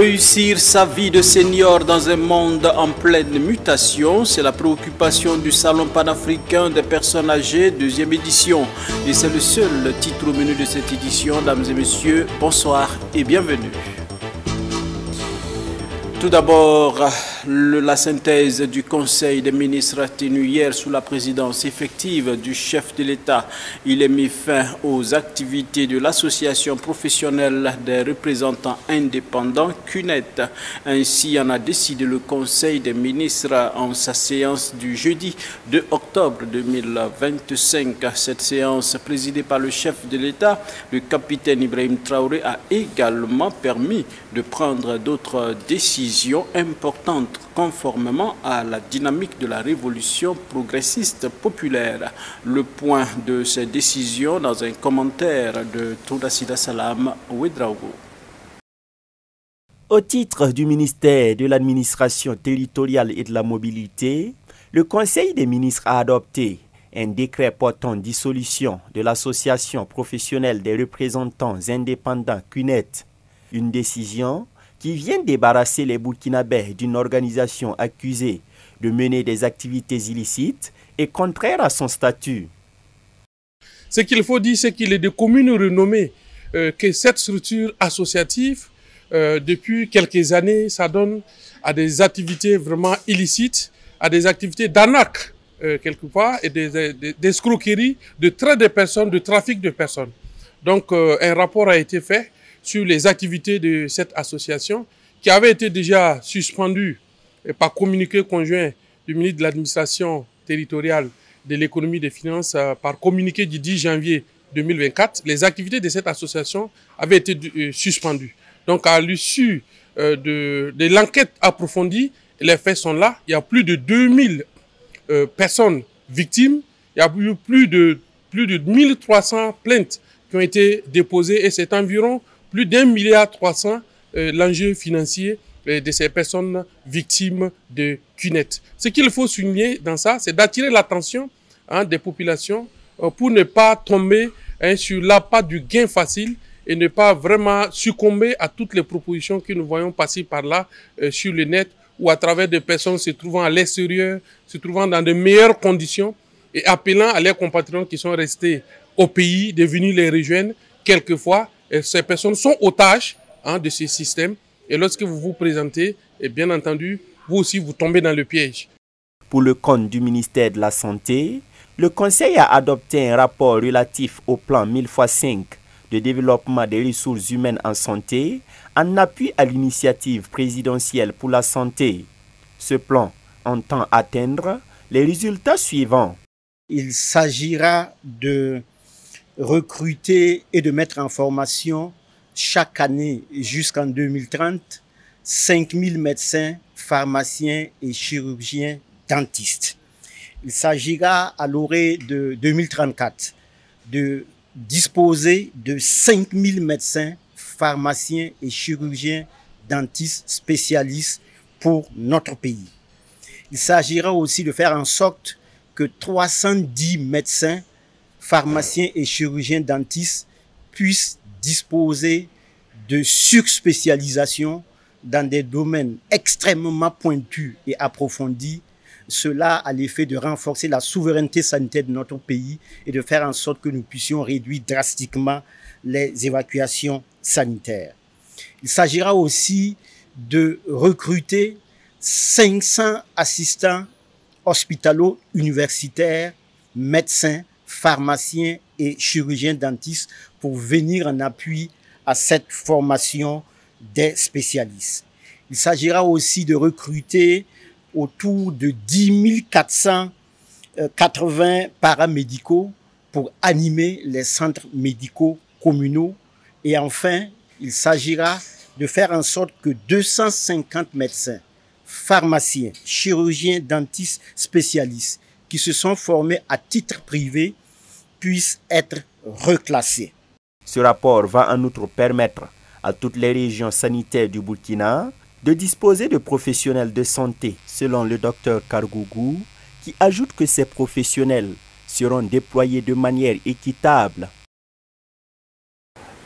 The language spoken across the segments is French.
Réussir sa vie de senior dans un monde en pleine mutation, c'est la préoccupation du Salon panafricain des personnes âgées, deuxième édition. Et c'est le seul titre au menu de cette édition. Mesdames et messieurs, bonsoir et bienvenue. Tout d'abord, la synthèse du Conseil des ministres tenu hier sous la présidence effective du chef de l'État. Il a mis fin aux activités de l'association professionnelle des représentants indépendants, CUNET. Ainsi en a décidé le Conseil des ministres en sa séance du jeudi 2 octobre 2025. Cette séance présidée par le chef de l'État, le capitaine Ibrahim Traoré, a également permis de prendre d'autres décisions importantes conformément à la dynamique de la révolution progressiste populaire. Le point de ces décisions dans un commentaire de Toudasida Salam Ouedraogo. Au titre du ministère de l'administration territoriale et de la mobilité, le Conseil des ministres a adopté un décret portant dissolution de l'association professionnelle des représentants indépendants CUNET, une décision qui vient débarrasser les Burkinabés d'une organisation accusée de mener des activités illicites et contraires à son statut. Ce qu'il faut dire, c'est qu'il est de commune renommée que cette structure associative, depuis quelques années, ça donne à des activités vraiment illicites, à des activités d'arnaque, quelque part, et d'escroquerie, de trait de personnes, de trafic de personnes. Donc, un rapport a été fait sur les activités de cette association qui avait été déjà suspendue par communiqué conjoint du ministre de l'administration territoriale, de l'économie et des finances, par communiqué du 10 janvier 2024. Les activités de cette association avaient été suspendues. Donc à l'issue de l'enquête approfondie, les faits sont là. Il y a plus de 2000 personnes victimes. Il y a eu plus de 1300 plaintes qui ont été déposées et c'est environ plus d'1,3 milliard l'enjeu financier de ces personnes victimes de CUNET. Ce qu'il faut souligner dans ça, c'est d'attirer l'attention des populations pour ne pas tomber sur l'appât du gain facile et ne pas vraiment succomber à toutes les propositions que nous voyons passer par là sur le net ou à travers des personnes se trouvant à l'extérieur, se trouvant dans de meilleures conditions et appelant à leurs compatriotes qui sont restés au pays de venir les rejoindre quelquefois. Et ces personnes sont otages de ce système. Et lorsque vous vous présentez, et bien entendu, vous aussi, vous tombez dans le piège. Pour le compte du ministère de la Santé, le Conseil a adopté un rapport relatif au plan 1000x5 de développement des ressources humaines en santé en appui à l'initiative présidentielle pour la santé. Ce plan entend atteindre les résultats suivants. Il s'agira de recruter et de mettre en formation chaque année jusqu'en 2030 5000 médecins, pharmaciens et chirurgiens dentistes. Il s'agira à l'orée de 2034 de disposer de 5000 médecins, pharmaciens et chirurgiens dentistes spécialistes pour notre pays. Il s'agira aussi de faire en sorte que 310 médecins, pharmaciens et chirurgiens dentistes puissent disposer de surspécialisation dans des domaines extrêmement pointus et approfondis. Cela a l'effet de renforcer la souveraineté sanitaire de notre pays et de faire en sorte que nous puissions réduire drastiquement les évacuations sanitaires. Il s'agira aussi de recruter 500 assistants hospitalo-universitaires, médecins, pharmaciens et chirurgiens dentistes pour venir en appui à cette formation des spécialistes. Il s'agira aussi de recruter autour de 10 480 paramédicaux pour animer les centres médicaux communaux. Et enfin, il s'agira de faire en sorte que 250 médecins, pharmaciens, chirurgiens, dentistes, spécialistes qui se sont formés à titre privé puissent être reclassés. Ce rapport va en outre permettre à toutes les régions sanitaires du Burkina de disposer de professionnels de santé, selon le docteur Kargougou, qui ajoute que ces professionnels seront déployés de manière équitable.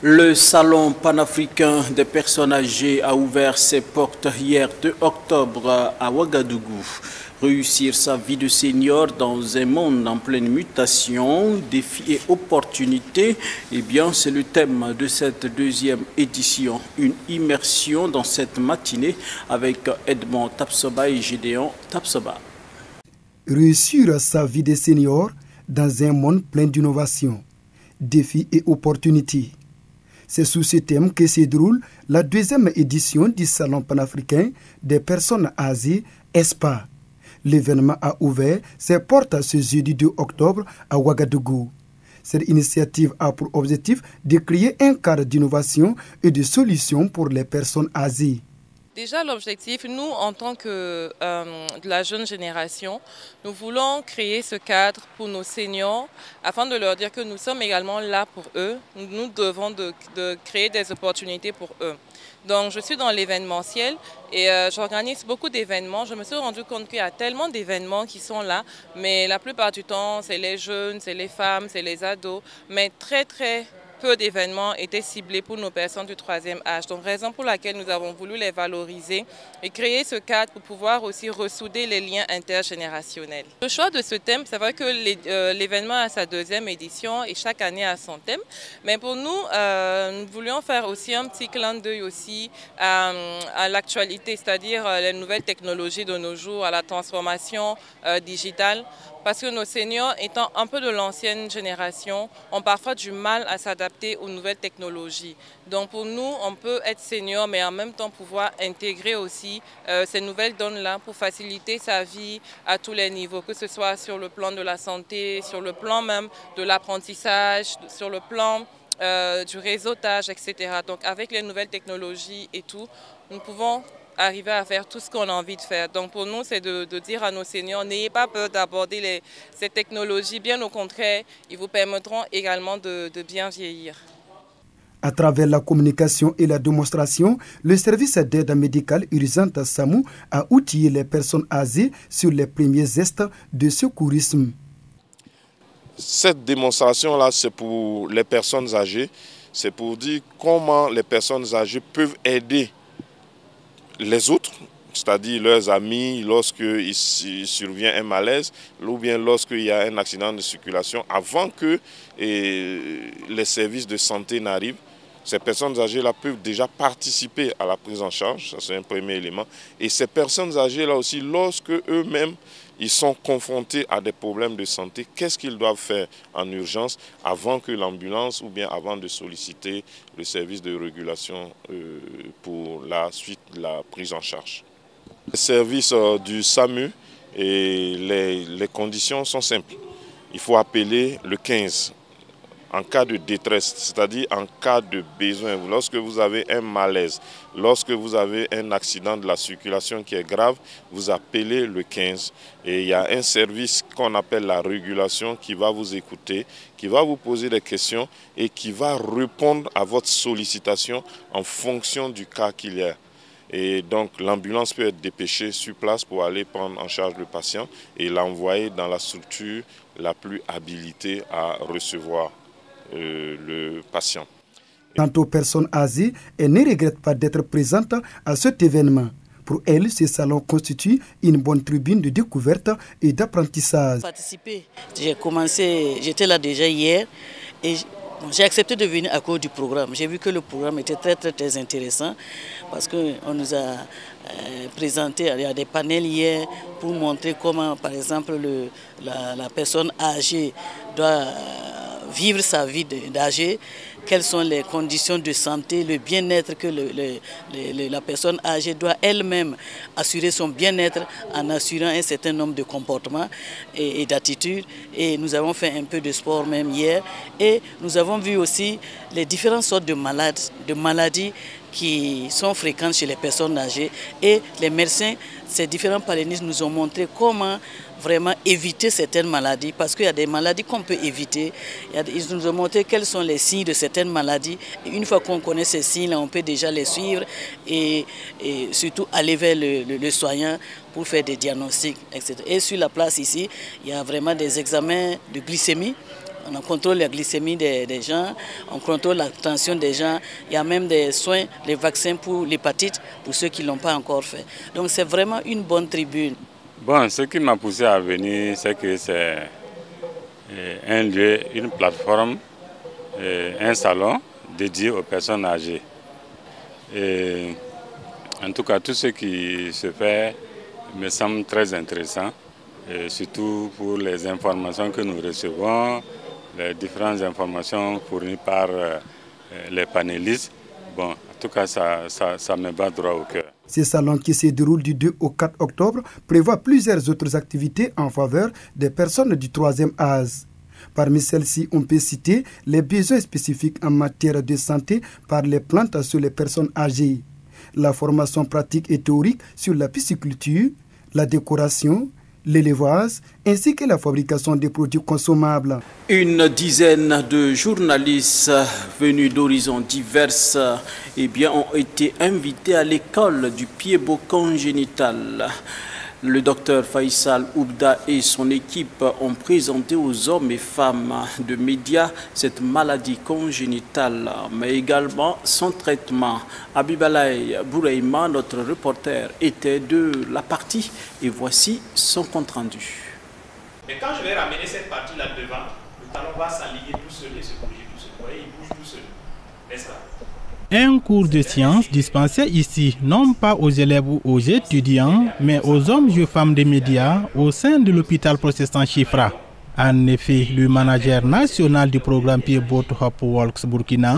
Le Salon panafricain des personnes âgées a ouvert ses portes hier 2 octobre à Ouagadougou. Réussir sa vie de senior dans un monde en pleine mutation, défis et opportunités, eh bien c'est le thème de cette 2e édition. Une immersion dans cette matinée avec Edmond Tapsoba et Gédéon Tapsoba. Réussir sa vie de senior dans un monde plein d'innovation, défis et opportunités. C'est sous ce thème que se déroule la 2e édition du Salon panafricain des personnes âgées ESPA. L'événement a ouvert ses portes ce jeudi 2 octobre à Ouagadougou. Cette initiative a pour objectif de créer un cadre d'innovation et de solutions pour les personnes âgées. Déjà, l'objectif, nous, en tant que de la jeune génération, nous voulons créer ce cadre pour nos seniors afin de leur dire que nous sommes également là pour eux. Nous devons de créer des opportunités pour eux. Donc, je suis dans l'événementiel et j'organise beaucoup d'événements. Je me suis rendu compte qu'il y a tellement d'événements qui sont là, mais la plupart du temps, c'est les jeunes, c'est les femmes, c'est les ados, mais très peu d'événements étaient ciblés pour nos personnes du 3e âge. Donc, raison pour laquelle nous avons voulu les valoriser et créer ce cadre pour pouvoir aussi ressouder les liens intergénérationnels. Le choix de ce thème, c'est vrai que l'événement a sa 2e édition et chaque année a son thème. Mais pour nous, nous voulions faire aussi un petit clin d'œil aussi à l'actualité, c'est-à-dire les nouvelles technologies de nos jours, à la transformation digitale. Parce que nos seniors, étant un peu de l'ancienne génération, ont parfois du mal à s'adapter aux nouvelles technologies. Donc pour nous, on peut être senior, mais en même temps pouvoir intégrer aussi ces nouvelles donnes-là pour faciliter sa vie à tous les niveaux, que ce soit sur le plan de la santé, sur le plan même de l'apprentissage, sur le plan du réseautage, etc. Donc avec les nouvelles technologies et tout, nous pouvons arriver à faire tout ce qu'on a envie de faire. Donc pour nous, c'est de dire à nos seniors, n'ayez pas peur d'aborder ces technologies, bien au contraire, ils vous permettront également de bien vieillir. À travers la communication et la démonstration, le service d'aide médicale urgente SAMU a outillé les personnes âgées sur les premiers gestes de secourisme. Cette démonstration-là, c'est pour les personnes âgées, c'est pour dire comment les personnes âgées peuvent aider les autres, c'est-à-dire leurs amis, lorsqu'il survient un malaise ou bien lorsqu'il y a un accident de circulation, avant que les services de santé n'arrivent. Ces personnes âgées-là peuvent déjà participer à la prise en charge, ça c'est un premier élément. Et ces personnes âgées-là aussi, lorsque eux-mêmes ils sont confrontés à des problèmes de santé, qu'est-ce qu'ils doivent faire en urgence avant que l'ambulance ou bien avant de solliciter le service de régulation pour la suite de la prise en charge. Le service du SAMU et les conditions sont simples. Il faut appeler le 15 en cas de détresse, c'est-à-dire en cas de besoin. Lorsque vous avez un malaise, lorsque vous avez un accident de la circulation qui est grave, vous appelez le 15 et il y a un service qu'on appelle la régulation qui va vous écouter, qui va vous poser des questions et qui va répondre à votre sollicitation en fonction du cas qu'il y a. Et donc l'ambulance peut être dépêchée sur place pour aller prendre en charge le patient et l'envoyer dans la structure la plus habilitée à recevoir le patient. Quant aux personnes âgées, elles ne regrettent pas d'être présentes à cet événement. Pour elles, ce salon constitue une bonne tribune de découverte et d'apprentissage. J'étais là déjà hier et j'ai accepté de venir à cause du programme. J'ai vu que le programme était très intéressant parce qu'on nous a présenté, il y a des panels hier pour montrer comment, par exemple, la personne âgée doit vivre sa vie d'âgé, quelles sont les conditions de santé, le bien-être que la personne âgée doit elle-même assurer son bien-être en assurant un certain nombre de comportements et d'attitudes. Et nous avons fait un peu de sport même hier et nous avons vu aussi les différentes sortes de maladies qui sont fréquentes chez les personnes âgées et les médecins, ces différents panélistes nous ont montré comment vraiment éviter certaines maladies parce qu'il y a des maladies qu'on peut éviter. Ils nous ont montré quels sont les signes de certaines maladies. Et une fois qu'on connaît ces signes, on peut déjà les suivre et surtout aller vers le soignant pour faire des diagnostics, etc. Et sur la place ici, il y a vraiment des examens de glycémie. On contrôle la glycémie des gens, on contrôle la tension des gens. Il y a même des soins, les vaccins pour l'hépatite, pour ceux qui ne l'ont pas encore fait. Donc c'est vraiment une bonne tribune. Bon, ce qui m'a poussé à venir, c'est que c'est un lieu, une plateforme, un salon dédié aux personnes âgées. Et en tout cas, tout ce qui se fait me semble très intéressant, et surtout pour les informations que nous recevons, les différentes informations fournies par les panélistes. Bon, en tout cas, ça me bat droit au cœur. Ce salon qui se déroule du 2 au 4 octobre prévoit plusieurs autres activités en faveur des personnes du troisième âge. Parmi celles-ci, on peut citer les besoins spécifiques en matière de santé par les plantes sur les personnes âgées, la formation pratique et théorique sur la pisciculture, la décoration, l'élevage ainsi que la fabrication des produits consommables. Une dizaine de journalistes venus d'horizons divers ont été invités à l'école du pied-bot congénital. Le docteur Faisal Oubda et son équipe ont présenté aux hommes et femmes de médias cette maladie congénitale, mais également son traitement. Abibalaï Boureima, notre reporter, était de la partie et voici son compte-rendu. Mais quand je vais ramener cette partie-là devant, le talon va s'aligner tout seul et se bouger tout seul. Vous voyez, il bouge tout seul, n'est-ce pas? Un cours de sciences dispensé ici, non pas aux élèves ou aux étudiants, mais aux hommes et femmes des médias au sein de l'hôpital protestant Chifra. En effet, le manager national du programme Pied-Bot Hop Walks Burkina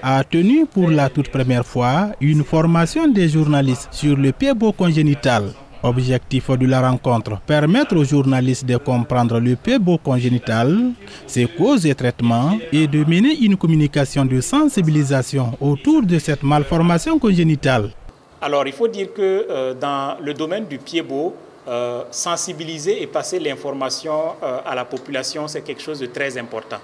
a tenu pour la toute première fois une formation des journalistes sur le pied-bot congénital. Objectif de la rencontre, permettre aux journalistes de comprendre le pied-bot congénital, ses causes et traitements et de mener une communication de sensibilisation autour de cette malformation congénitale. Alors il faut dire que dans le domaine du pied-bot, sensibiliser et passer l'information à la population, c'est quelque chose de très important.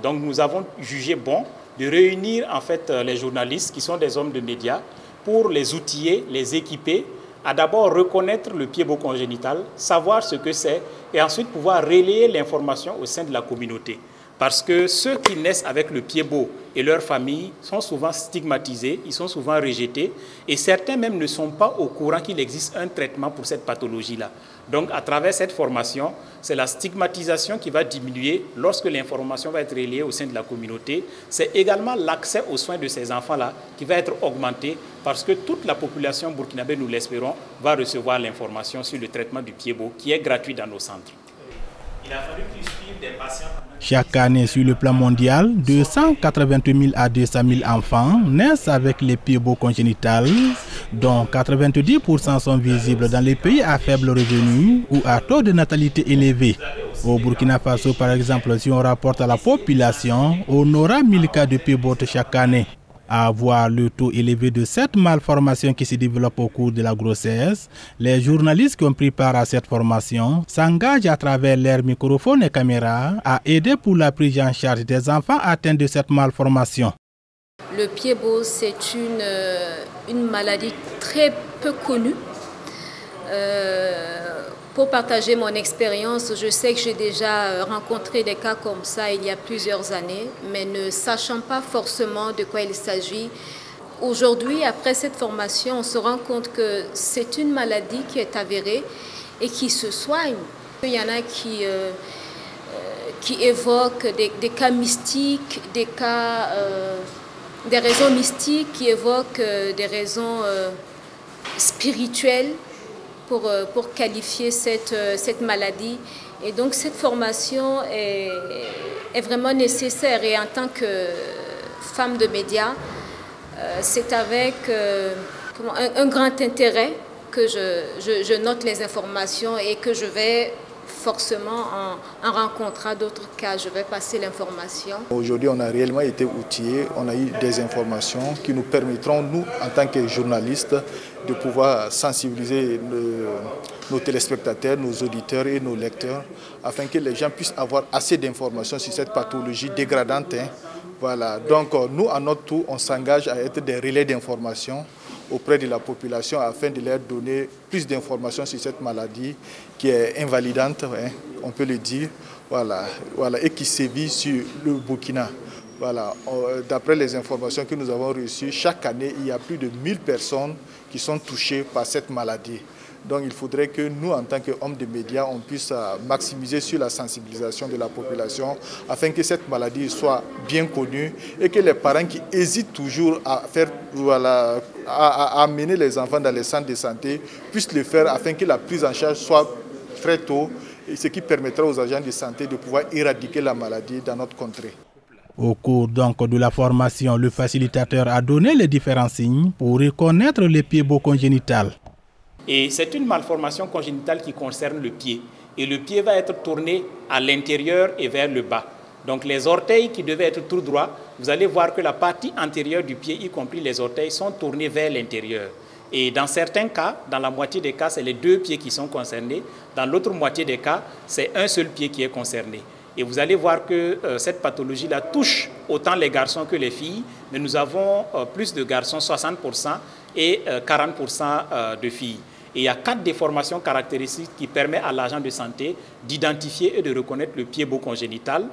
Donc nous avons jugé bon de réunir en fait les journalistes qui sont des hommes de médias pour les outiller, les équiper, à d'abord reconnaître le pied-bot congénital, savoir ce que c'est et ensuite pouvoir relayer l'information au sein de la communauté. Parce que ceux qui naissent avec le pied-bot et leurs familles sont souvent stigmatisés, ils sont souvent rejetés et certains même ne sont pas au courant qu'il existe un traitement pour cette pathologie-là. Donc à travers cette formation, c'est la stigmatisation qui va diminuer lorsque l'information va être relayée au sein de la communauté. C'est également l'accès aux soins de ces enfants-là qui va être augmenté parce que toute la population burkinabé, nous l'espérons, va recevoir l'information sur le traitement du pied-bot qui est gratuit dans nos centres. Il a fallu qu'ils suivent des patients. Chaque année, sur le plan mondial, 288 000 à 200 000 enfants naissent avec les pieds-bots congénitales, dont 90% sont visibles dans les pays à faible revenu ou à taux de natalité élevé. Au Burkina Faso, par exemple, si on rapporte à la population, on aura 1000 cas de pieds-bots chaque année. À voir le taux élevé de cette malformation qui se développe au cours de la grossesse, les journalistes qui ont pris part à cette formation s'engagent à travers leurs microphones et caméras à aider pour la prise en charge des enfants atteints de cette malformation. Le pied-bot, c'est une maladie très peu connue. Pour partager mon expérience, je sais que j'ai déjà rencontré des cas comme ça il y a plusieurs années, mais ne sachant pas forcément de quoi il s'agit. Aujourd'hui, après cette formation, on se rend compte que c'est une maladie qui est avérée et qui se soigne. Il y en a qui évoquent des cas mystiques, des raisons mystiques, qui évoquent des raisons spirituelles pour qualifier cette maladie. Et donc cette formation est vraiment nécessaire. Et en tant que femme de médias, c'est avec un grand intérêt que je note les informations et que je vais forcément, en rencontrant d'autres cas, je vais passer l'information. Aujourd'hui, on a réellement été outillés, on a eu des informations qui nous permettront, nous, en tant que journalistes, de pouvoir sensibiliser nos téléspectateurs, nos auditeurs et nos lecteurs, afin que les gens puissent avoir assez d'informations sur cette pathologie dégradante. Voilà. Donc, nous, à notre tour, on s'engage à être des relais d'informations auprès de la population afin de leur donner plus d'informations sur cette maladie qui est invalidante, on peut le dire, et qui sévit sur le Burkina. Voilà. D'après les informations que nous avons reçues, chaque année, il y a plus de 1000 personnes qui sont touchées par cette maladie. Donc il faudrait que nous, en tant qu'hommes de médias, on puisse maximiser sur la sensibilisation de la population afin que cette maladie soit bien connue et que les parents qui hésitent toujours à amener les enfants dans les centres de santé puissent le faire afin que la prise en charge soit très tôt, et ce qui permettra aux agents de santé de pouvoir éradiquer la maladie dans notre contrée. Au cours donc de la formation, le facilitateur a donné les différents signes pour reconnaître le pied-bot congénital. Et c'est une malformation congénitale qui concerne le pied. Et le pied va être tourné à l'intérieur et vers le bas. Donc les orteils qui devaient être tout droits, vous allez voir que la partie antérieure du pied, y compris les orteils, sont tournés vers l'intérieur. Et dans certains cas, dans la moitié des cas, c'est les deux pieds qui sont concernés. Dans l'autre moitié des cas, c'est un seul pied qui est concerné. Et vous allez voir que cette pathologie-là touche autant les garçons que les filles, mais nous avons plus de garçons, 60%, et 40% de filles. Et il y a 4 déformations caractéristiques qui permettent à l'agent de santé d'identifier et de reconnaître le pied-bot congénital.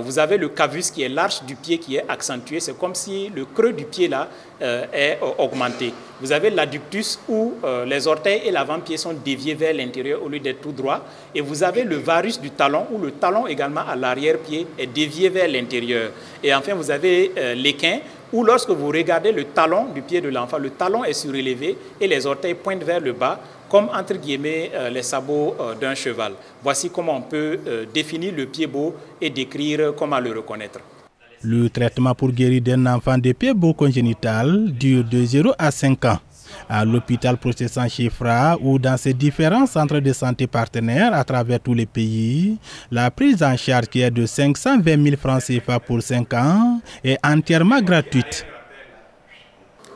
Vous avez le cavus qui est l'arche du pied qui est accentué. C'est comme si le creux du pied là est augmenté. Vous avez l'adductus où les orteils et l'avant-pied sont déviés vers l'intérieur au lieu d'être tout droit. Et vous avez le varus du talon où le talon également à l'arrière-pied est dévié vers l'intérieur. Et enfin, vous avez l'équin où lorsque vous regardez le talon du pied de l'enfant, le talon est surélevé et les orteils pointent vers le bas, comme entre guillemets les sabots d'un cheval. Voici comment on peut définir le pied-bot et décrire comment le reconnaître. Le traitement pour guérir d'un enfant de pied-bot congénital dure de 0 à 5 ans. À l'hôpital Processant Chifra ou dans ses différents centres de santé partenaires à travers tous les pays, la prise en charge qui est de 520 000 francs CFA pour 5 ans est entièrement gratuite.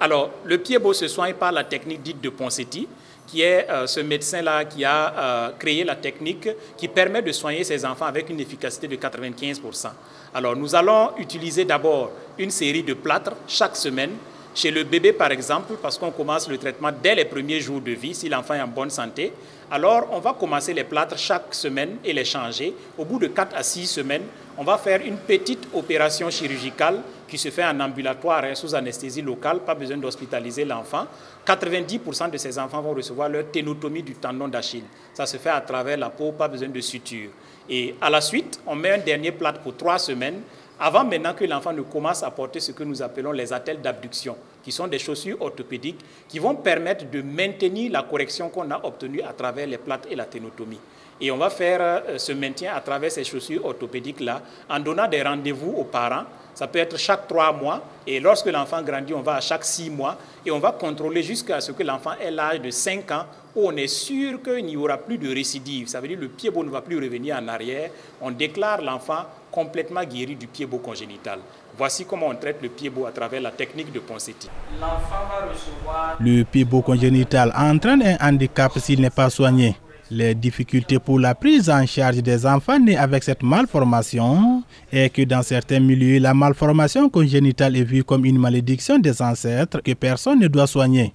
Alors, le pied-bot se soigne par la technique dite de Ponseti, qui est ce médecin-là qui a créé la technique qui permet de soigner ses enfants avec une efficacité de 95%. Alors, nous allons utiliser d'abord une série de plâtres chaque semaine. Chez le bébé, par exemple, parce qu'on commence le traitement dès les premiers jours de vie, si l'enfant est en bonne santé, alors on va commencer les plâtres chaque semaine et les changer. Au bout de 4 à 6 semaines, on va faire une petite opération chirurgicale qui se fait en ambulatoire sous anesthésie locale, pas besoin d'hospitaliser l'enfant. 90% de ces enfants vont recevoir leur ténotomie du tendon d'Achille. Ça se fait à travers la peau, pas besoin de suture. Et à la suite, on met un dernier plâtre pour 3 semaines, avant maintenant que l'enfant ne commence à porter ce que nous appelons les attelles d'abduction, qui sont des chaussures orthopédiques qui vont permettre de maintenir la correction qu'on a obtenue à travers les plâtres et la ténotomie. Et on va faire ce maintien à travers ces chaussures orthopédiques-là en donnant des rendez-vous aux parents. Ça peut être chaque 3 mois et lorsque l'enfant grandit, on va à chaque 6 mois et on va contrôler jusqu'à ce que l'enfant ait l'âge de 5 ans où on est sûr qu'il n'y aura plus de récidive. Ça veut dire que le pied-bot ne va plus revenir en arrière. On déclare l'enfant complètement guéri du pied-bot congénital. Voici comment on traite le pied-bot à travers la technique de Ponseti. L'enfant va recevoir... Le pied-bot congénital entraîne un handicap s'il n'est pas soigné. Les difficultés pour la prise en charge des enfants nés avec cette malformation est que dans certains milieux, la malformation congénitale est vue comme une malédiction des ancêtres que personne ne doit soigner.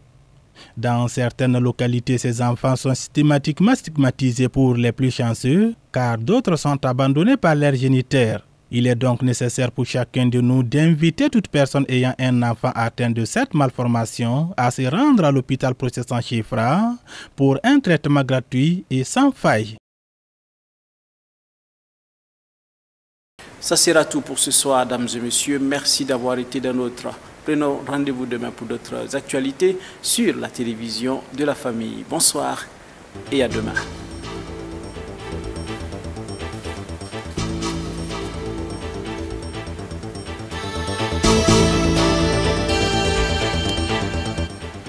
Dans certaines localités, ces enfants sont systématiquement stigmatisés pour les plus chanceux, car d'autres sont abandonnés par leurs géniteurs. Il est donc nécessaire pour chacun de nous d'inviter toute personne ayant un enfant atteint de cette malformation à se rendre à l'hôpital Processant Chifra pour un traitement gratuit et sans faille. Ça sera tout pour ce soir, dames et messieurs. Merci d'avoir été dans notre... Prenons rendez-vous demain pour d'autres actualités sur la télévision de la famille. Bonsoir et à demain.